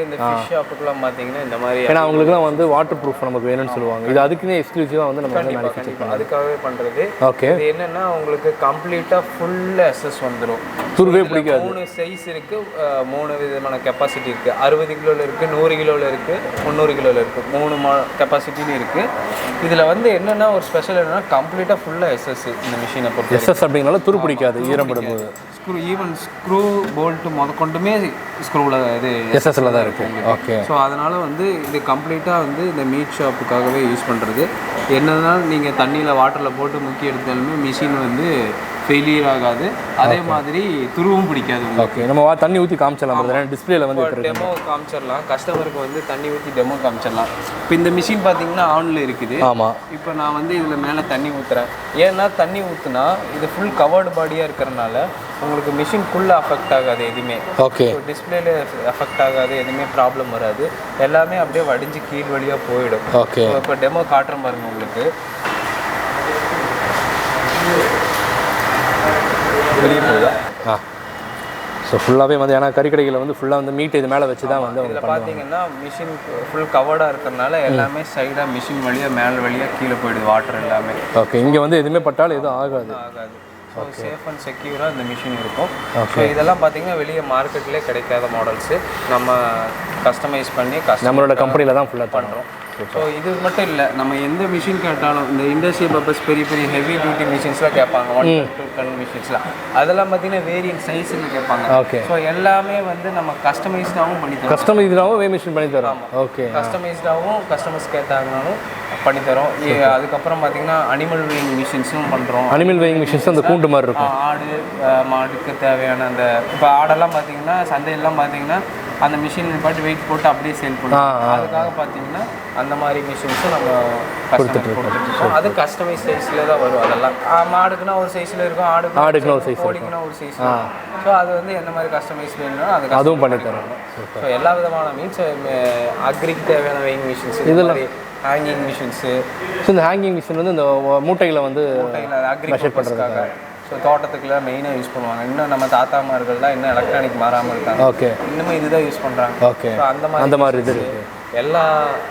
இந்த ஃபிஷ் ஷாப்புக்குலாம் பார்த்தீங்கன்னா இந்த மாதிரி, ஏன்னா அவங்களுக்குலாம் வந்து வாட்டர் ப்ரூஃப் நமக்கு வேணும்னு சொல்லுவாங்க. இது அதுக்குன்னே எக்ஸ்க்ளூசிவாக வந்து நம்ம வந்து மேனுஃபேக்சர் பண்ணுறோம். அதுக்காகவே பண்ணுறது. ஓகே. இது என்னென்னா உங்களுக்கு கம்ப்ளீட்டாக ஃபுல் எஸ்எஸ் வந்துடும். துருவே பிடிக்காது. 3 சைஸ் இருக்குது, 3 விதமான கெப்பாசிட்டி இருக்குது. 60 கிலோவில் இருக்குது, 100 கிலோவில் இருக்குது, 300 கிலோவில் இருக்குது. 3 கெப்பாசிட்டின்னு இருக்குது. இதில் வந்து என்னென்னா ஒரு ஸ்பெஷல் என்னென்னா கம்ப்ளீட்டாக ஃபுல்லாக எஸ்எஸ். இந்த மிஷினை பொறுத்து எஸ்எஸ் அப்படிங்கனால துரு பிடிக்காது, ஈரப்படும் போது. ஸ்க்ரூ, ஈவன் ஸ்க்ரூ போல்ட்டு முதற்கொண்டுமே ஸ்க்ரூவில் இது எஸ்எஸ்ல தான் இருக்குது. ஓகே. ஸோ அதனால் வந்து இது கம்ப்ளீட்டாக வந்து இந்த மீட் ஷாப்புக்காகவே யூஸ் பண்ணுறது. என்னதான் நீங்கள் தண்ணியில் வாட்டரில் போட்டு முக்கி எடுத்தாலுமே மிஷின் வந்து ஃபெயிலியர் ஆகாது. அதே மாதிரி துருவும் பிடிக்காது. ஓகே. நம்ம தண்ணி ஊற்றி காமிச்சிடலாம், டிஸ்பிளேல வந்து டெமோ காமிச்சிடலாம். கஸ்டமருக்கு வந்து தண்ணி ஊற்றி டெமோ காமிச்சிடலாம். இப்போ இந்த மிஷின் பார்த்தீங்கன்னா ஆனில் இருக்குது. ஆமாம். இப்போ நான் வந்து இதில் மேலே தண்ணி ஊற்றுறேன். ஏன்னா தண்ணி ஊற்றுனா இது ஃபுல் கவர்டு பாடியாக இருக்கிறனால உங்களுக்கு மிஷின் ஃபுல்லாக அஃபெக்ட் ஆகாது எதுவுமே. ஓகே. டிஸ்பிளேல அஃபெக்ட் ஆகாது, எதுவுமே ப்ராப்ளம் வராது. எல்லாமே அப்படியே வடிஞ்சு கீழ் வழியாக போயிடும். ஓகே. இப்போ டெமோ காட்டுறேன் பாருங்க உங்களுக்கு. வெளியே போகுதா? ஸோ ஃபுல்லாகவே வந்து ஏன்னா கறிக்கடைகளில் வந்து ஃபுல்லாக வந்து மீட் இது மேலே வச்சு தான் வந்து அவங்க பார்த்தீங்கன்னா மிஷின் ஃபுல் கவர்டாக இருக்கிறனால எல்லாமே சைடாக மிஷின் வழியாக மேலே வழியாக கீழே போயிடுது வாட்டர் எல்லாமே. ஓகே. இங்கே வந்து எதுவுமே பட்டாலும் எதுவும் ஆகாது. ஸோ சேஃப் அண்ட் செக்யூராக இந்த மிஷின் இருக்கும். ஸோ இதெல்லாம் பார்த்தீங்கன்னா வெளியே மார்க்கெட்லேயே கிடைக்காத மாடல்ஸு நம்ம கஸ்டமைஸ் பண்ணி நம்மளோட கம்பெனியில் தான் ஃபுல்லாக பண்ணுறோம். ஸோ இது மட்டும் இல்லை, நம்ம எந்த மிஷின் கேட்டாலும் இந்த இண்டஸ்ட்ரி பர்பஸ் பெரிய பெரிய ஹெவி டியூட்டி மிஷின்ஸ்லாம் கேட்பாங்க, 1 to 2 ton மிஷின்ஸ்லாம். அதெல்லாம் பார்த்தீங்கன்னா வேரியன்ட் சைஸில் கேட்பாங்க. ஓகே. ஸோ எல்லாமே வந்து நம்ம கஸ்டமைஸ்டாகவும் பண்ணி தரோம். கஸ்டமைஸ்டாகவும் மிஷின் பண்ணி தரோம். ஓகே. கஸ்டமைஸ்டாகவும் கஸ்டமர்ஸ் கேட்டாங்கனாலும் பண்ணித்தரோம். அதுக்கப்புறம் பார்த்தீங்கன்னா அனிமல் வெயிங் மிஷின்ஸும் பண்ணுறோம். அனிமல் வெயிங் மிஷின்ஸ் அந்த கூண்டு மாதிரி இருக்கும். ஆடு மாடுக்கு தேவையான அந்த இப்போ ஆடெல்லாம் பார்த்தீங்கன்னா சந்தையெல்லாம் பார்த்தீங்கன்னா அந்த மிஷின் பாட்டு வெயிட் போட்டு அப்படியே சேல் பண்ணுவோம். அதுக்காக பார்த்தீங்கன்னா அந்த மாதிரி மிஷின்ஸும் நம்ம கொடுத்துட்ருக்கோம். அது கஸ்டமைஸ் சைஸில் தான் வரும். அதெல்லாம் மாடுக்குன்னா ஒரு சைஸில் இருக்கும், ஆடுக்குன்னா ஒரு சைஸ், கோழிக்குன்னா ஒரு சைஸ். ஸோ அது வந்து எந்த மாதிரி கஸ்டமைஸ் வேணும்னா அதுவும் பண்ணித்தரோம். ஸோ எல்லா விதமான மீன்ஸ் அக்ரிக்கு தேவையான வெயிங் மிஷின்ஸ், இதெல்லாம் ஹேங்கிங் மிஷின்ஸு. ஸோ இந்த ஹேங்கிங் மிஷின் வந்து இந்த மூட்டைகளை வந்து அக்ரி பண்ணுறதுக்காக ஸோ தோட்டத்துக்குலாம் மெயினாக யூஸ் பண்ணுவாங்க. இன்னும் நம்ம தாத்தாமார்கள் தான் இன்னும் எலக்ட்ரானிக் மாறாமல் இருக்காங்க. ஓகே, இன்னுமே இதுதான் யூஸ் பண்ணுறாங்க. ஓகே, ஸோ அந்த மாதிரி இது எல்லா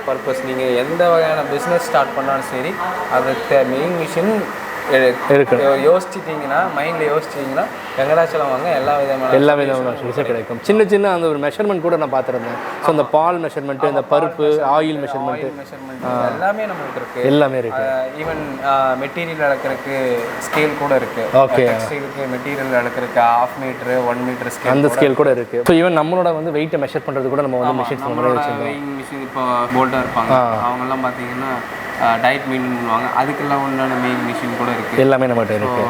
பர்பஸ் நீங்கள் எந்த வகையான பிஸ்னஸ் ஸ்டார்ட் பண்ணாலும் சரி அதுக்கு மெயின் மிஷின் யோசிச்சிட்டிங்கன்னா மைண்டில் யோசிச்சிட்டிங்கன்னா வெங்கடாச்சலம் வாங்க எல்லா விதமான விஷயம் கிடைக்கும். சின்ன சின்ன அந்த ஒரு மெஷர்மெண்ட் கூட நான் பார்த்துருந்தேன். ஸோ அந்த பால் மெஷர்மெண்ட்டு, இந்த பருப்பு ஆயில் மெஷர்மெண்ட் எல்லாமே நம்மளுக்கு இருக்குது. எல்லாமே இருக்குது. ஈவன் மெட்டீரியல் அளக்கிறதுக்கு ஸ்கேல் கூட இருக்குது. ஓகே, டெக்ஸ்டைலுக்கு மெட்டீரியல் அளக்கிறதுக்கு 1/2 மீட்டர் 1 மீட்டர் ஸ்கேல், அந்த ஸ்கேல் கூட இருக்குது. ஸோ ஈவன் நம்மளோட வந்து வெயிட்டை மெஷர் பண்ணுறது கூட நம்ம வந்து மிஷின்ஸ் வெயிங் மிஷின் இப்போ போல்டாக இருப்பாங்க அவங்கெல்லாம் பார்த்தீங்கன்னா டயட் மெயின்டைன் பண்ணுவாங்க. அதுக்கெல்லாம் உண்டான மெயின் மிஷின் கூட இருக்குது. எல்லாமே நம்மகிட்ட இருக்குது.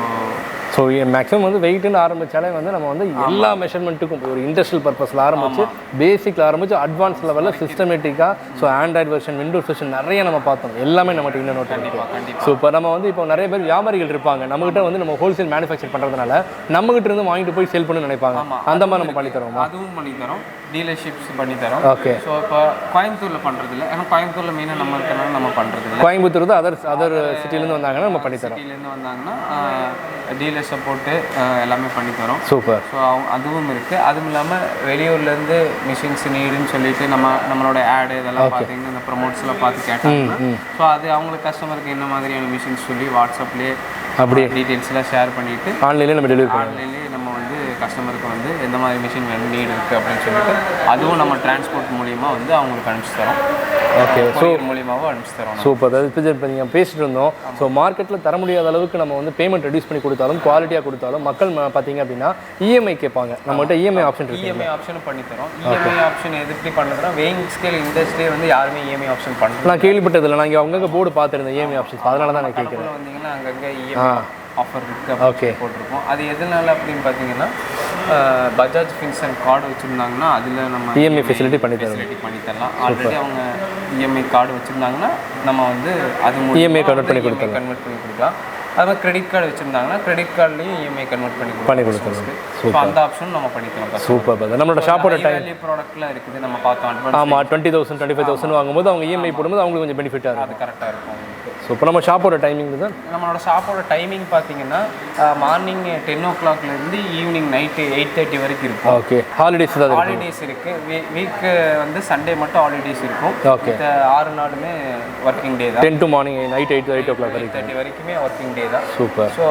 ஸோ மேக்ஸிமம் வந்து வெயிட்டுன்னு ஆரம்பித்தாலே வந்து நம்ம வந்து எல்லா மெஷர்மெண்ட்டுக்கும் ஒரு இண்டஸ்ட்ரியல் பர்பஸில் ஆரம்பித்து பேசிக்கில் ஆரம்பித்து அட்வான்ஸ் லெவலில் சிஸ்டமேட்டிக்காக so Android version, Windows version நிறைய நம்ம பார்த்தோம். எல்லாமே நம்மகிட்ட இன்னும் நோட் பண்ணிக்கலாம். ஸோ இப்போ நம்ம வந்து இப்போ நிறைய பேர் வியாபாரிகள் இருப்பாங்க, நம்மகிட்ட வந்து நம்ம ஹோல்சேல் மேனுஃபேக்சர் பண்ணுறதுனால நம்மகிட்ட இருந்து வாங்கிட்டு போய் சேல் பண்ணி நினைப்பாங்க. அந்த மாதிரி நம்ம பண்ணித்தரோம். அதுவும் பண்ணித்தரோம். டீலர்ஷிப்ஸ் பண்ணித்தரோம். ஓகே. ஸோ இப்போ கோயம்புத்தூரில் பண்ணுறது இல்லை, ஏன்னா கோயம்புத்தூரில் மெயினாக நம்ம இருக்கிறனால நம்ம பண்ணுறது இல்லை. கோயம்புத்தூர் தான் அதர் சிட்டிலேருந்து வந்தாங்கன்னா நம்ம பண்ணித்தரோம். சிட்டிலேருந்து வந்தாங்கன்னா டீலர் சப்போர்ட்டு எல்லாமே பண்ணித்தரோம். சூப்பர். ஸோ அதுவும் இருக்குது. அதுவும் இல்லாமல் வெளியூர்லேருந்து மிஷின்ஸ் நீடுன்னு சொல்லிட்டு நம்மளோட ஆடு இதெல்லாம் பார்த்தீங்கன்னா இந்த ப்ரொமோட்ஸ்லாம் பார்த்து கேட்டாங்க. ஸோ அது அவங்களுக்கு கஸ்டமருக்கு என்ன மாதிரியான மிஷின்ஸ் சொல்லி வாட்ஸ்அப்லேயே அப்படியே டீட்டெயில்ஸ்லாம் ஷேர் பண்ணிவிட்டு ஆன்லைன்லேயே நம்ம டெலிவரி பண்ணுவோம். ஆன்லைன்லேயே நம்ம வந்து கஸ்டமருக்கு வந்து எந்த மாதிரி மிஷின் வேணும் நீடு இருக்குது அப்படின்னு சொல்லிட்டு அதுவும் நம்ம டிரான்ஸ்போர்ட் மூலிமா வந்து அவங்களுக்கு அனுப்பிச்சு தரோம். ஓகே, ஸோ மூலியமாகவும் அனுப்பிச்சு தரோம். சூப்பர். அதாவது இப்போ நீங்கள் பேசிட்டு இருந்தோம். ஸோ மார்க்கெட்டில் தர முடியாத அளவுக்கு நம்ம வந்து பேமெண்ட் ரெடியூஸ் பண்ணி கொடுத்தாலும் குவாலிட்டியாக கொடுத்தாலும் மக்கள் பார்த்தீங்க அப்படின்னா இஎம்ஐ கேட்பாங்க. நம்மகிட்ட இஎம்ஐ ஆப்ஷன் இருக்குது. இஎம்ஐ ஆப்ஷனும் பண்ணி தரோம். இஎம்ஐ ஆப்ஷன் எப்படி பண்ணுறதுனா வெயிங் ஸ்கேல் இண்டஸ்ட்ரியே வந்து யாருமே இஎம்ஐ ஆப்ஷன் பண்ணுறோம். நான் கேள்விப்பட்டதில்லை. நான் இங்கே அங்கங்கே போர்டு பார்த்துருந்தேன் இஎம்ஐ ஆப்ஷன்ஸ். அதனால தான் நான் கேட்குறேன். வந்தீங்கன்னா அங்கங்கே இஎம்ஐ ஆஃபர் இருக்குது போட்டிருக்கோம். அது எதனால அப்படின்னு பார்த்தீங்கன்னா பஜாஜ் ஃபின்சன் கார்டு வச்சுருந்தாங்கன்னா அதில் நம்ம இஎம்ஐ ஃபெசிலிட்டி பண்ணி தரலாம். ஆல்ரெடி அவங்க இஎம்ஐ கார்டு வச்சுருந்தாங்கன்னா நம்ம வந்து அது இஎம்ஐ கன்வெர்ட் பண்ணி கொடுக்கலாம். அது மாதிரி கிரெடிட் கார்டு வச்சுருந்தாங்கன்னா கிரெடிட் கார்டுலேயும் இஎம்ஐ கன்வெர்ட் பண்ணி கொடுத்துருவோம். ஸோ அந்த ஆப்ஷன் நம்ம பண்ணிக்கலாம். சூப்பர். நம்மளோட ஷாப்போட டைம் ப்ராடக்ட்லாம் இருக்குது நம்ம பார்த்தோம். ஆமாம், 20,000 25,000 வாங்கும்போது அவங்க இஎம்ஐ போடும்போது அவங்களுக்கு கொஞ்சம் பெனிஃபிட்டாக இருக்கும். அது கரெக்டாக இருக்கும். ஸோ இப்போ நம்ம ஷாப்போட டைமிங் தான் நம்மளோட ஷாப்போட டைமிங் பார்த்தீங்கன்னா மார்னிங் 10 o'clockலேருந்து ஈவினிங் நைட்டு 8:30 வரைக்கும் இருக்கும். ஓகே. ஹாலிடேஸ் தான் ஹாலிடேஸ் இருக்குது. வீக்கு வந்து சண்டே மட்டும் ஹாலிடேஸ் இருக்கும். ஓகே. 6 நாளுமே ஒர்க்கிங் டே தான். 10 to morning நைட் 8 o'clock 8:30 வரைக்குமே ஒர்க்கிங் டே தான். சூப்பர். ஸோ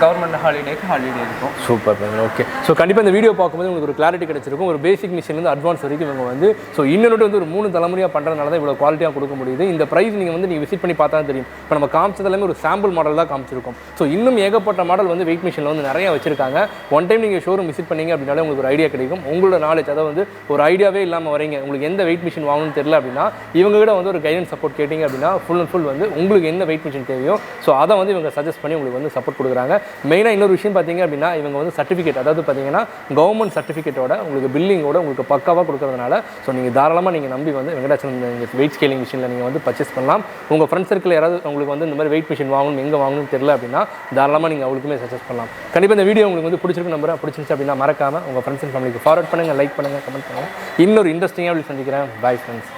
கவர்மெண்ட் ஹாலிடேக்கு ஹாலிடே இருக்கும். சூப்பர். ஓகே. ஸோ கண்டிப்பாக இந்த வீடியோ பார்க்கும்போது உங்களுக்கு ஒரு கிளாரிட்டி கிடைச்சிருக்கும். ஒரு பேசிக் மிஷின்லேருந்து அட்வான்ஸ் வரைக்கும் இவங்க வந்து ஸோ இன்னொரு வந்து ஒரு 3 தலைமுறையாக பண்ணுறதுனால தான் இவ்வளோ குவாலிட்டியாக கொடுக்க முடியுது. இந்த ப்ரைஸ் நீங்கள் விசிட் பண்ணி பார்த்தா தெரியும். இப்போ நம்ம காமிச்சது எல்லாமே ஒரு சாம்பிள் மாடல் தான் காமிச்சிருக்கோம். ஸோ இன்னும் ஏகப்பட்ட மாடல் வந்து வெயிட் மிஷினில் வந்து நிறைய வச்சிருக்காங்க. ஒன் டைம் நீங்கள் ஷோரூம் விசிட் பண்ணீங்க அப்படின்னாலே உங்களுக்கு ஒரு ஐடியா கிடைக்கும். உங்களோட நாலேஜ் அதாவது வந்து ஒரு ஐடியாவே இல்லாமல் வரீங்க, உங்களுக்கு எந்த வெயிட் மிஷின் வாங்கணும்னு தெரியல அப்படின்னா இவங்க கிட்ட வந்து ஒரு கைடன்ஸ் சப்போர்ட் கேட்டிங்க அப்படின்னா ஃபுல் அண்ட் ஃபுல் வந்து உங்களுக்கு என்ன வெயிட் மிஷின் தேவையோ ஸோ அதை வந்து இவங்க சஜஸ்ட் பண்ணி உங்களுக்கு வந்து சப்போர்ட் கொடுக்குறாங்க. மெயினாக இன்னொரு விஷயம் பார்த்தீங்க அப்படின்னா இவங்க வந்து சர்டிஃபிகேட் அதாவது பார்த்தீங்கன்னா கவர்மெண்ட் சர்டிஃபிகேட்டோட உங்களுக்கு பில்லிங்கோட உங்களுக்கு பக்காவாக கொடுக்கறதுனால ஸோ நீங்கள் தாராளமாக நீங்கள் நம்பி வந்து வெங்கடாச்சலம் வெயிட் ஸ்கேலிங் மிஷினில் நீங்கள் வந்து பர்ச்சேஸ் பண்ணலாம். உங்கள் ஃப்ரெண்ட்ஸ் சர்க்கிள் யாராவது உங்களுக்கு வந்து இந்த மாதிரி வெயிட் மிஷின் வாங்கணும் எங்கே வாங்கணும்னு தெரியல அப்படின்னா தாராளமாக நீங்கள் அவங்களுக்குமே சஜஸ்ட் பண்ணலாம். கண்டிப்பாக இந்த வீடியோ உங்களுக்கு வந்து பிடிச்சிருக்கு நம்புறேன். பிடிச்சிருந்துச்சு அப்படின்னா மறக்காமல் உங்கள் ஃப்ரெண்ட்ஸ் அண்ட் ஃபேமிலிக்கு ஃபார்வர்ட் பண்ணுங்கள், லைக் பண்ணுங்கள், கமெண்ட் பண்ணுங்கள். இன்னொரு இன்ட்ரெஸ்டிங்காக அப்படி சந்திக்கிறேன். Bye friends.